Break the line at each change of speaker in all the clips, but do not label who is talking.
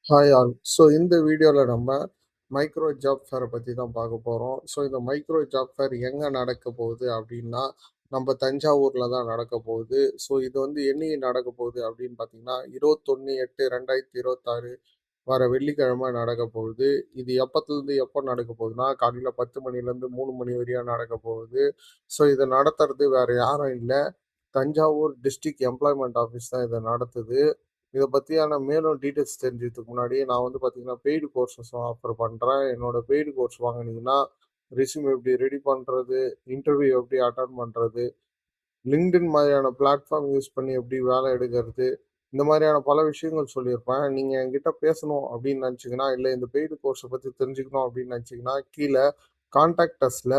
Hi all. So இந்த வீடியோவில் நம்ம மைக்ரோ ஜாப் ஃபேரை பற்றி தான் பார்க்க போகிறோம். ஸோ இந்த மைக்ரோ ஜாப் ஃபேர் எங்கே நடக்க போகுது அப்படின்னா நம்ம தஞ்சாவூரில் தான் நடக்க போகுது. ஸோ இது வந்து என்னைக்கு நடக்க போகுது அப்படின்னு பார்த்தீங்கன்னா 21/8/2026 வர வெள்ளிக்கிழமை நடக்க போகுது. இது எப்பத்துலேருந்து எப்போ நடக்க போகுதுன்னா காலையில் 10 மணிலேருந்து 3 மணி வரையும் நடக்க போகுது. ஸோ இதை நடத்துறது வேறு யாரும் இல்லை, தஞ்சாவூர் டிஸ்ட்ரிக்ட் எம்ப்ளாய்மெண்ட் ஆஃபீஸ் தான் இதை நடத்துது. இதை பற்றியான மேலும் டீட்டெயில்ஸ் தெரிஞ்சதுக்கு முன்னாடி நான் வந்து பார்த்தீங்கன்னா பெய்டு கோர்சஸும் ஆஃபர் பண்ணுறேன். என்னோட பெய்டு கோர்ஸ் வாங்கினீங்கன்னா ரெஸ்யூம் எப்படி ரெடி பண்ணுறது, இன்டர்வியூ எப்படி அட்டன் பண்ணுறது, லிங்க்டின் மாதிரியான பிளாட்ஃபார்ம் யூஸ் பண்ணி எப்படி வேலை எடுக்கிறது, இந்த மாதிரியான பல விஷயங்கள் சொல்லியிருப்பேன். நீங்கள் என்கிட்ட பேசணும் அப்படின்னு நினச்சிங்கன்னா, இல்லை இந்த பெய்டு கோர்ஸை பற்றி தெரிஞ்சுக்கணும் அப்படின்னு நினச்சிங்கன்னா கீழே கான்டாக்ட் அஸ்ல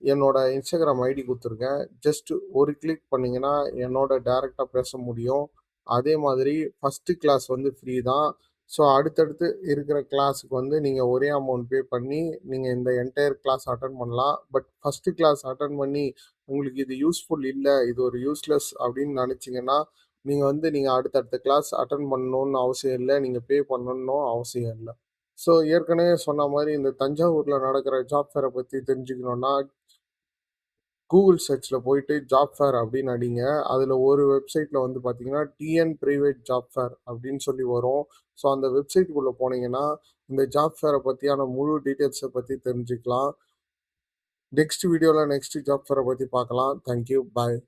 என்னோட இன்ஸ்டாகிராம் ஐடி கொடுத்துருக்கேன். ஜஸ்ட் ஒரு கிளிக் பண்ணிங்கன்னா என்னோட டைரெக்டாக பேச முடியும். அதே மாதிரி ஃபஸ்ட்டு கிளாஸ் வந்து ஃப்ரீ தான். ஸோ அடுத்தடுத்து இருக்கிற கிளாஸுக்கு வந்து நீங்கள் ஒரே அமௌண்ட் பே பண்ணி நீங்கள் இந்த என்டையர் கிளாஸ் அட்டன் பண்ணலாம். பட் ஃபஸ்ட்டு கிளாஸ் அட்டன் பண்ணி உங்களுக்கு இது யூஸ்ஃபுல் இல்லை, இது ஒரு யூஸ்லெஸ் அப்படின்னு நினச்சிங்கன்னா நீங்கள் அடுத்தடுத்த கிளாஸ் அட்டன் பண்ணணும்னு அவசியம் இல்லை, நீங்கள் பே பண்ணணும்னு அவசியம் இல்லை. ஸோ ஏற்கனவே சொன்ன மாதிரி இந்த தஞ்சாவூரில் நடக்கிற ஜாப் ஃபேரை பற்றி தெரிஞ்சுக்கணுன்னா கூகுள் சர்ச்சில் போயிட்டு ஜாப் ஃபேர் அப்படின்னு அடிங்க. அதில் ஒரு வெப்சைட்டில் வந்து பார்த்தீங்கன்னா டிஎன் பிரைவேட் ஜாப் ஃபேர் அப்படின்னு சொல்லி வரும். ஸோ அந்த வெப்சைட்டுக்குள்ளே போனீங்கன்னா இந்த ஜாப் ஃபேரை பற்றியான முழு டீட்டெயில்ஸை பற்றி தெரிஞ்சுக்கலாம். நெக்ஸ்ட் வீடியோவில் நெக்ஸ்ட் ஜாப் ஃபேரை பற்றி பார்க்கலாம். தேங்க்யூ, பாய்.